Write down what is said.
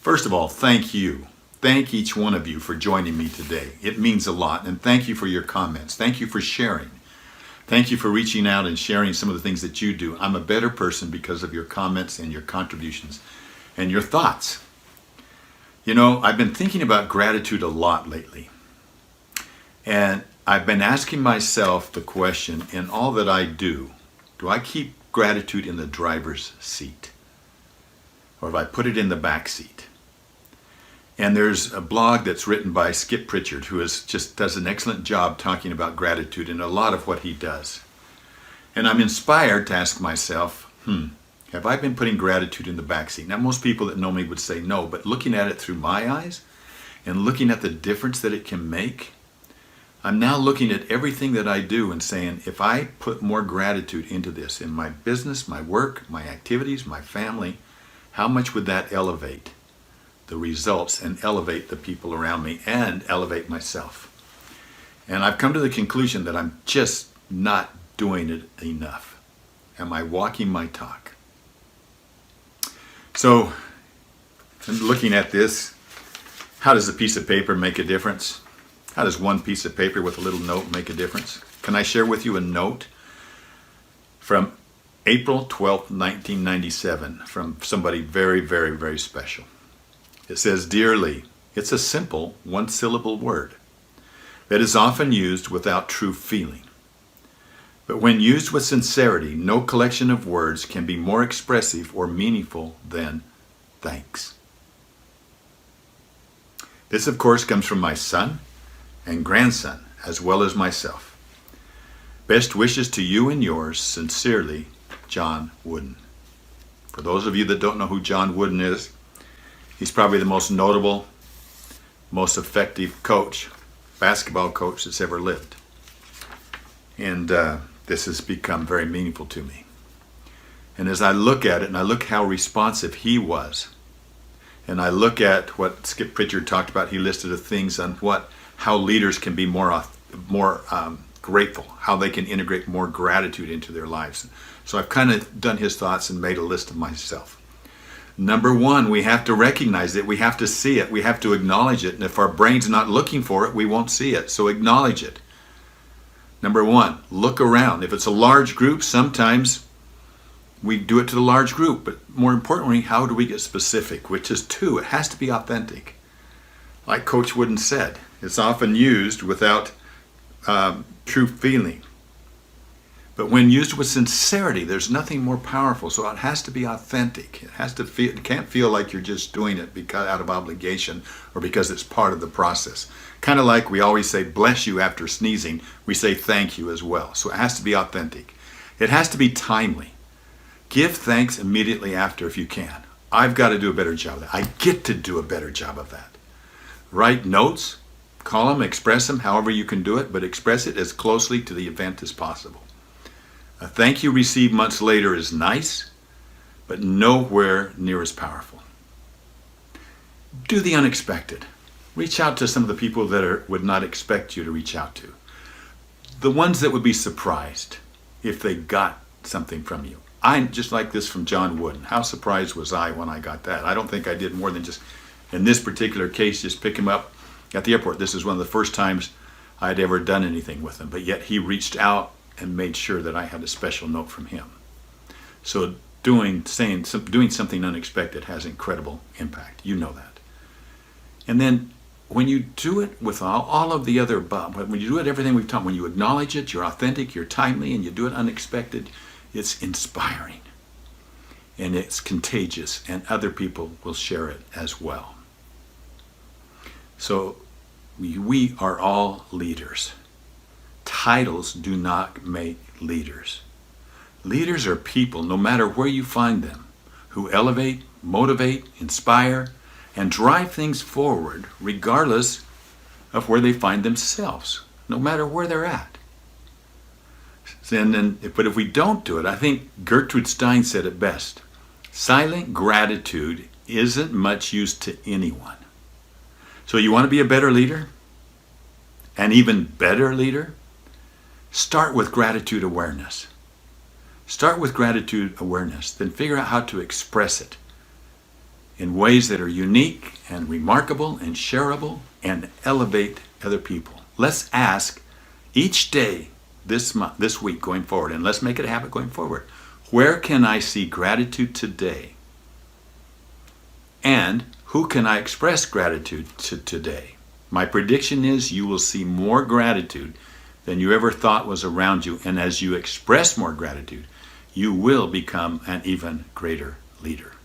First of all, thank you. Thank each one of you for joining me today. It means a lot. And thank you for your comments. Thank you for sharing. Thank you for reaching out and sharing some of the things that you do. I'm a better person because of your comments and your contributions and your thoughts. You know, I've been thinking about gratitude a lot lately. And I've been asking myself the question, in all that I do I keep gratitude in the driver's seat? Or have I put it in the back seat? And there's a blog that's written by Skip Pritchard, who does an excellent job talking about gratitude in a lot of what he does. And I'm inspired to ask myself, have I been putting gratitude in the backseat? Now, most people that know me would say no, but looking at it through my eyes and looking at the difference that it can make, I'm now looking at everything that I do and saying, if I put more gratitude into this, in my business, my work, my activities, my family, how much would that elevate the results and elevate the people around me and elevate myself? And I've come to the conclusion that I'm just not doing it enough. Am I walking my talk? So, I'm looking at this. How does a piece of paper make a difference? How does one piece of paper with a little note make a difference? Can I share with you a note from April 12th, 1997, from somebody very, very, very special? It says, "Dear Lee, it's a simple one-syllable word that is often used without true feeling. But when used with sincerity, no collection of words can be more expressive or meaningful than thanks." This, of course, comes from my son and grandson, as well as myself. Best wishes to you and yours, sincerely, John Wooden. For those of you that don't know who John Wooden is, he's probably the most notable, most effective coach, basketball coach that's ever lived. And this has become very meaningful to me. And as I look at it, and I look how responsive he was, and I look at what Skip Pritchard talked about, he listed the things on how leaders can be more grateful, how they can integrate more gratitude into their lives. So I've kind of done his thoughts and made a list of myself. Number one, we have to recognize it. We have to see it. We have to acknowledge it. And if our brain's not looking for it, we won't see it. So acknowledge it. Number one, look around. If it's a large group, sometimes we do it to the large group. But more importantly, how do we get specific? Which is two, it has to be authentic. Like Coach Wooden said, it's often used without true feeling. But when used with sincerity, there's nothing more powerful. So it has to be authentic. It has to feel. It can't feel like you're just doing it because out of obligation or because it's part of the process. Kind of like we always say bless you after sneezing, we say thank you as well. So it has to be authentic. It has to be timely. Give thanks immediately after if you can. I've got to do a better job of that. I get to do a better job of that. Write notes, call them, express them, however you can do it, but express it as closely to the event as possible. A thank you received months later is nice, but nowhere near as powerful. Do the unexpected. Reach out to some of the people that would not expect you to reach out to. The ones that would be surprised if they got something from you. I'm just like this from John Wooden. How surprised was I when I got that? I don't think I did more than just, in this particular case, just pick him up at the airport. This is one of the first times I'd ever done anything with him, but yet he reached out and made sure that I had a special note from him. So doing something unexpected has incredible impact. You know that. And then when you do it with all of the other above, when you do it everything we've taught, when you acknowledge it, you're authentic, you're timely, and you do it unexpected, it's inspiring. And it's contagious, and other people will share it as well. So we are all leaders. Titles do not make leaders. Leaders are people, no matter where you find them, who elevate, motivate, inspire, and drive things forward regardless of where they find themselves, no matter where they're at. But if we don't do it, I think Gertrude Stein said it best. Silent gratitude isn't much use to anyone. So you want to be a better leader? An even better leader? Start with gratitude awareness. Start with gratitude awareness, then figure out how to express it in ways that are unique and remarkable and shareable and elevate other people. Let's ask each day this week going forward, and let's make it a habit going forward. Where can I see gratitude today? And who can I express gratitude to today? My prediction is you will see more gratitude than you ever thought was around you. And as you express more gratitude, you will become an even greater leader.